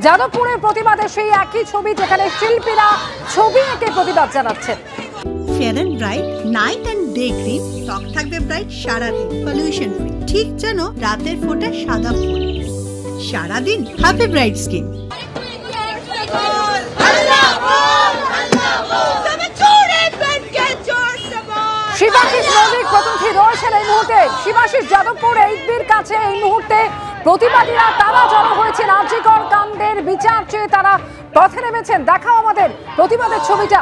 যাদবপুরের প্রতিবাদে সেই একই ছবি, যেখানে শিল্পীরা ছবি এঁকে প্রতিবাদ জানাচ্ছেন। Fair and bright night and day cream, ত্বক থাকবে ব্রাইট সারাদিন, পলিউশন ফ্রি, ঠিক যেন রাতের ফোঁটা সাদা ফুল। সারাদিন হ্যাপি ব্রাইট স্কিন। শিবাশিস মৌলিক প্রতিনিধি রয়েছেন এই মুহূর্তে। শিবাশিস, যাদবপুর এইচবির কাছে এই মুহূর্তে প্রতিবাদীরা তারা জড়ো হয়েছেন, আরজিকর কাণ্ডের বিচার চেয়ে তারা পথে নেমেছেন। দেখাও আমাদের প্রতিবাদের ছবিটা।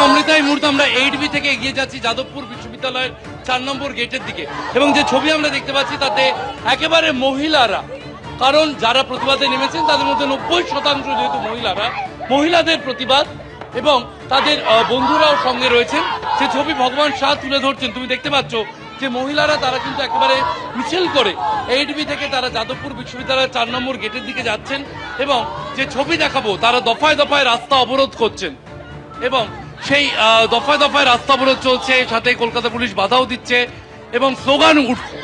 অমৃতা, এই মুহূর্তে আমরা 8B থেকে এগিয়ে যাচ্ছি যাদবপুর বিশ্ববিদ্যালয়ের 4 নম্বর গেটের দিকে, এবং যে ছবি আমরা দেখতে পাচ্ছি তাতে একেবারে মহিলারা, কারণ যারা প্রতিবাদে নেমেছেন তাদের মধ্যে 90% যেহেতু মহিলাদের প্রতিবাদ, এবং তাদের বন্ধুরাও সঙ্গে রয়েছেন। সে ছবি ভগবান শাহ তুলে ধরছেন। তুমি দেখতে পাচ্ছ যে মহিলারা তারা কিন্তু একেবারে মিছিল করে 8B থেকে তারা যাদবপুর বিশ্ববিদ্যালয়ের 4 নম্বর গেটের দিকে যাচ্ছেন, এবং যে ছবি দেখাবো তারা দফায় দফায় রাস্তা অবরোধ করছেন, এবং সেই দফায় দফায় রাস্তা অবরোধ চলছে, সাথে কলকাতা পুলিশ বাধাও দিচ্ছে এবং স্লোগান উঠছে।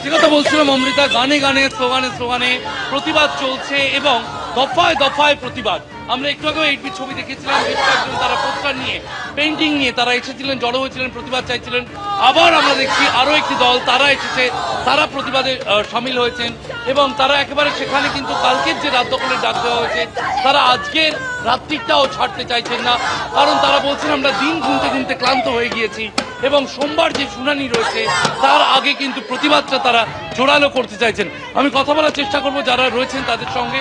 যে কথা বলছিলাম অমৃতা, গানে গানে স্লোগানে প্রতিবাদ চলছে এবং দফায় দফায় প্রতিবাদ। আমরা একটু আগে 8B ছবি দেখেছিলাম, বেশ কয়েকজন তারা পোস্টার নিয়ে, পেন্টিং নিয়ে তারা এসেছিলেন, জড়ো হয়েছিলেন, প্রতিবাদ চাইছিলেন। আবার আমরা দেখছি আরো একটি দল তারা এসেছে, তারা প্রতিবাদে সামিল হয়েছেন, এবং তারা একেবারে সেখানে কিন্তু কালকের যে রাত দখলের ডাক দেওয়া হয়েছে, তারা আজকের রাত্রিটাও ছাড়তে চাইছেন না, কারণ তারা বলছেন আমরা দিন গুনতে গুনতে ক্লান্ত হয়ে গিয়েছি, এবং সোমবার যে শুনানি রয়েছে তার আগে কিন্তু প্রতিবাদটা তারা জোরালো করতে চাইছেন। আমি কথা বলার চেষ্টা করব যারা রয়েছেন তাদের সঙ্গে,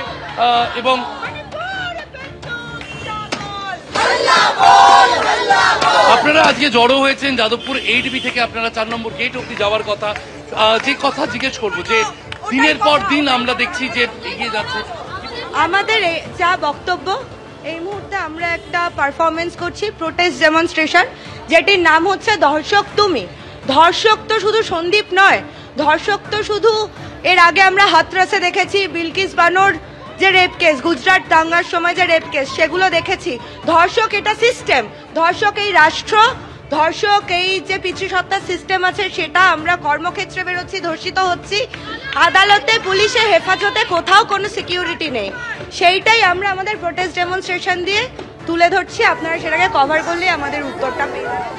এবং আপনারা আজকে জড়ো হয়েছেন যাদবপুর 8B থেকে, আপনারা 4 নম্বর গেট অব্দি যাওয়ার কথা। যে কথা জিজ্ঞেস করবো, যে দিনের পর দিন আমরা দেখছি যে এগিয়ে যাচ্ছে, আমাদের যা বক্তব্য, এই মুহূর্তে আমরা একটা পারফরমেন্স করছি, প্রোটেস্ট ডেমনস্ট্রেশন, যেটির নাম হচ্ছে ধর্ষক তুমি। ধর্ষক তো শুধু সন্দীপ নয়, ধর্ষক তো শুধু এর আগে আমরা হাতরাসে দেখেছি, বিলকিস বানোর যে রেপ কেস, গুজরাট দাঙ্গার সময় যে রেপ কেস, সেগুলো দেখেছি। ধর্ষক এটা সিস্টেম, ধর্ষক এই রাষ্ট্র, ধর্ষক এই যে পিতৃসত্তার সিস্টেম আছে সেটা। আমরা কর্মক্ষেত্রে বেরোচ্ছি, ধর্ষিত হচ্ছি, আদালতে পুলিশে হেফাজতে কোথাও কোনো সিকিউরিটি নেই। সেইটাই আমরা আমাদের প্রোটেস্ট ডেমনস্ট্রেশন দিয়ে তুলে ধরছি। আপনারা সেটাকে কভার করলে আমাদের উত্তরটা পেয়ে যাবেন।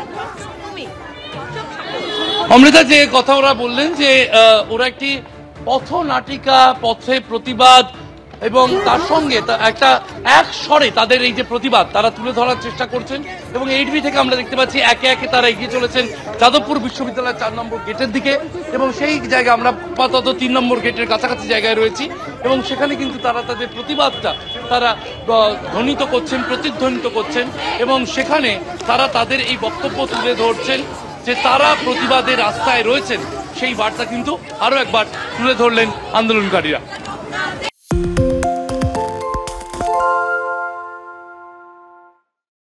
অমৃতা, যে কথা ওরা বললেন যে ওরা একটি পথ নাটিকা, পথে প্রতিবাদ, এবং তার সঙ্গে একটা এক স্বরে তাদের এই যে প্রতিবাদ তারা তুলে ধরার চেষ্টা করছেন, এবং 8B থেকে আমরা দেখতে পাচ্ছি একে একে তারা এগিয়ে চলেছেন যাদবপুর বিশ্ববিদ্যালয়ের 4 নম্বর গেটের দিকে, এবং সেই জায়গায় আমরা আপাতত 3 নম্বর গেটের কাছাকাছি জায়গায় রয়েছি, এবং সেখানে কিন্তু তারা তাদের প্রতিবাদটা তারা ধ্বনিত করছেন, প্রতিধ্বনিত করছেন, এবং সেখানে তারা তাদের এই বক্তব্য তুলে ধরছেন যে তারা প্রতিবাদের রাস্তায় রয়েছেন। সেই বার্তা কিন্তু আরো একবার তুলে ধরলেন আন্দোলনকারীরা।